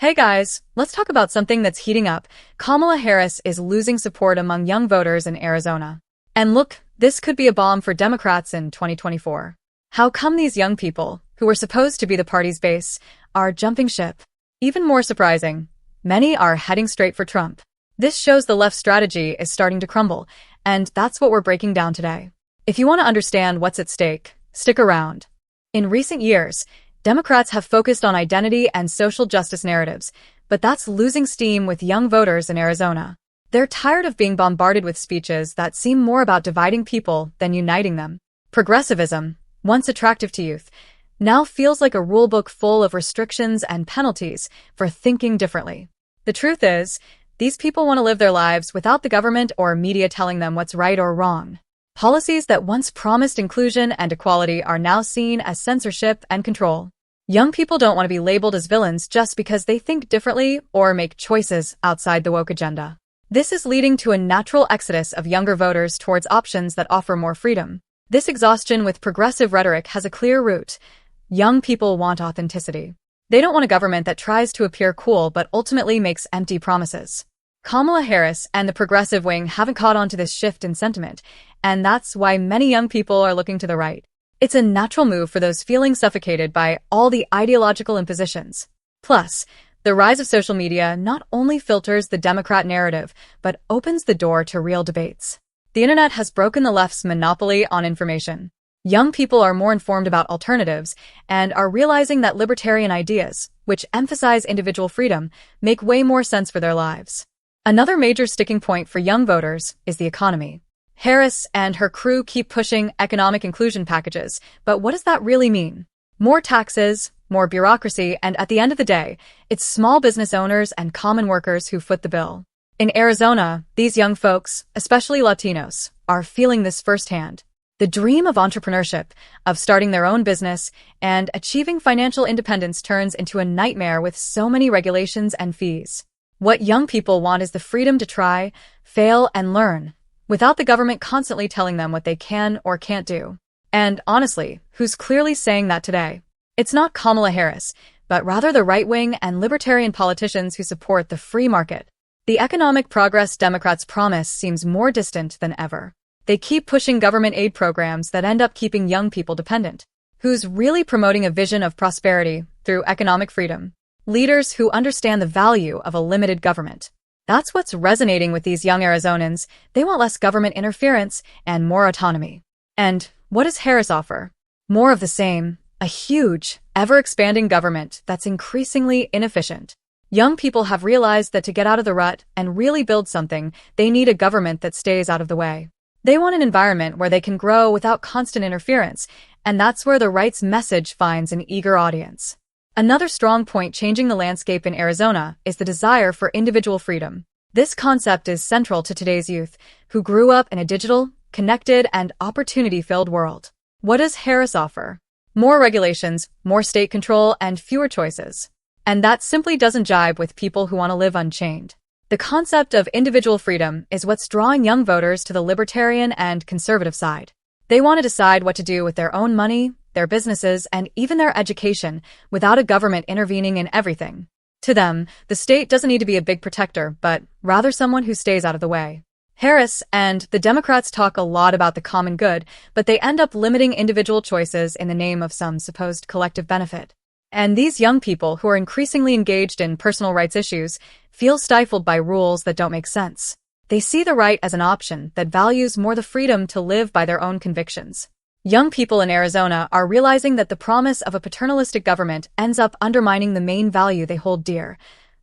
Hey guys, let's talk about something that's heating up. Kamala Harris is losing support among young voters in Arizona. And look, this could be a bomb for Democrats in 2024. How come these young people, who were supposed to be the party's base, are jumping ship? Even more surprising, many are heading straight for Trump. This shows the left's strategy is starting to crumble, and that's what we're breaking down today. If you want to understand what's at stake, stick around. In recent years, Democrats have focused on identity and social justice narratives, but that's losing steam with young voters in Arizona. They're tired of being bombarded with speeches that seem more about dividing people than uniting them. Progressivism, once attractive to youth, now feels like a rulebook full of restrictions and penalties for thinking differently. The truth is, these people want to live their lives without the government or media telling them what's right or wrong. Policies that once promised inclusion and equality are now seen as censorship and control. Young people don't want to be labeled as villains just because they think differently or make choices outside the woke agenda. This is leading to a natural exodus of younger voters towards options that offer more freedom. This exhaustion with progressive rhetoric has a clear root. Young people want authenticity. They don't want a government that tries to appear cool but ultimately makes empty promises. Kamala Harris and the progressive wing haven't caught on to this shift in sentiment, and that's why many young people are looking to the right. It's a natural move for those feeling suffocated by all the ideological impositions. Plus, the rise of social media not only filters the Democrat narrative, but opens the door to real debates. The internet has broken the left's monopoly on information. Young people are more informed about alternatives and are realizing that libertarian ideas, which emphasize individual freedom, make way more sense for their lives. Another major sticking point for young voters is the economy. Harris and her crew keep pushing economic inclusion packages, but what does that really mean? More taxes, more bureaucracy, and at the end of the day, it's small business owners and common workers who foot the bill. In Arizona, these young folks, especially Latinos, are feeling this firsthand. The dream of entrepreneurship, of starting their own business, and achieving financial independence turns into a nightmare with so many regulations and fees. What young people want is the freedom to try, fail, and learn, without the government constantly telling them what they can or can't do. And honestly, who's clearly saying that today? It's not Kamala Harris, but rather the right-wing and libertarian politicians who support the free market. The economic progress Democrats promise seems more distant than ever. They keep pushing government aid programs that end up keeping young people dependent. Who's really promoting a vision of prosperity through economic freedom? Leaders who understand the value of a limited government. That's what's resonating with these young Arizonans. They want less government interference and more autonomy. And what does Harris offer? More of the same, a huge, ever-expanding government that's increasingly inefficient. Young people have realized that to get out of the rut and really build something, they need a government that stays out of the way. They want an environment where they can grow without constant interference, and that's where the right's message finds an eager audience. Another strong point changing the landscape in Arizona is the desire for individual freedom. This concept is central to today's youth, who grew up in a digital, connected, and opportunity-filled world. What does Harris offer? More regulations, more state control, and fewer choices. And that simply doesn't jibe with people who want to live unchained. The concept of individual freedom is what's drawing young voters to the libertarian and conservative side. They want to decide what to do with their own money, their businesses, and even their education without a government intervening in everything. To them, the state doesn't need to be a big protector, but rather someone who stays out of the way. Harris and the Democrats talk a lot about the common good, but they end up limiting individual choices in the name of some supposed collective benefit. And these young people who are increasingly engaged in personal rights issues feel stifled by rules that don't make sense. They see the right as an option that values more the freedom to live by their own convictions. Young people in Arizona are realizing that the promise of a paternalistic government ends up undermining the main value they hold dear,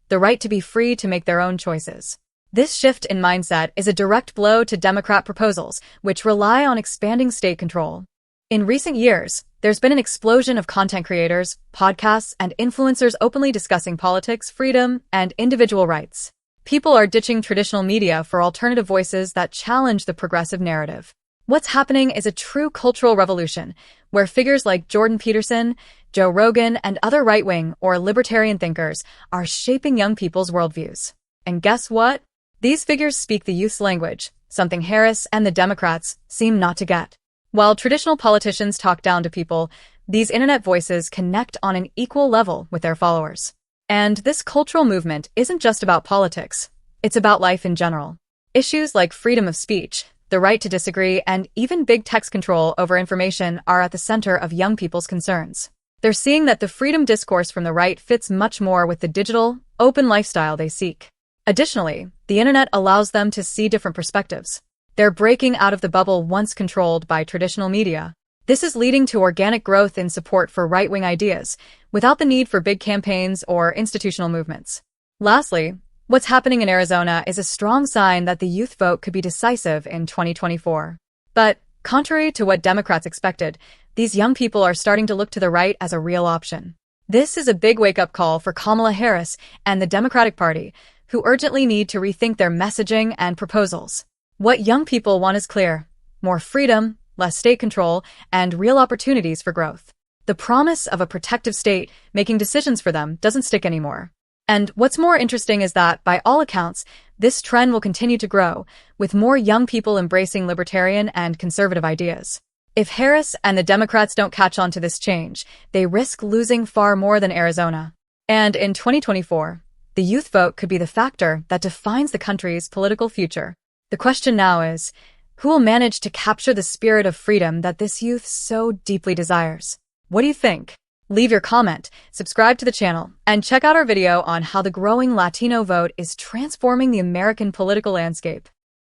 the right to be free to make their own choices. This shift in mindset is a direct blow to Democrat proposals, which rely on expanding state control. In recent years, there's been an explosion of content creators, podcasts, and influencers openly discussing politics, freedom, and individual rights. People are ditching traditional media for alternative voices that challenge the progressive narrative. What's happening is a true cultural revolution, where figures like Jordan Peterson, Joe Rogan, and other right-wing or libertarian thinkers are shaping young people's worldviews. And guess what? These figures speak the youth's language, something Harris and the Democrats seem not to get. While traditional politicians talk down to people, these internet voices connect on an equal level with their followers. And this cultural movement isn't just about politics. It's about life in general. Issues like freedom of speech, the right to disagree, and even big tech's control over information are at the center of young people's concerns. They're seeing that the freedom discourse from the right fits much more with the digital, open lifestyle they seek. Additionally, the internet allows them to see different perspectives. They're breaking out of the bubble once controlled by traditional media. This is leading to organic growth in support for right-wing ideas, without the need for big campaigns or institutional movements. Lastly, what's happening in Arizona is a strong sign that the youth vote could be decisive in 2024. But, contrary to what Democrats expected, these young people are starting to look to the right as a real option. This is a big wake-up call for Kamala Harris and the Democratic Party, who urgently need to rethink their messaging and proposals. What young people want is clear: more freedom, less state control, and real opportunities for growth. The promise of a protective state making decisions for them doesn't stick anymore. And what's more interesting is that, by all accounts, this trend will continue to grow, with more young people embracing libertarian and conservative ideas. If Harris and the Democrats don't catch on to this change, they risk losing far more than Arizona. And in 2024, the youth vote could be the factor that defines the country's political future. The question now is, who will manage to capture the spirit of freedom that this youth so deeply desires? What do you think? Leave your comment, subscribe to the channel, and check out our video on how the growing Latino vote is transforming the American political landscape.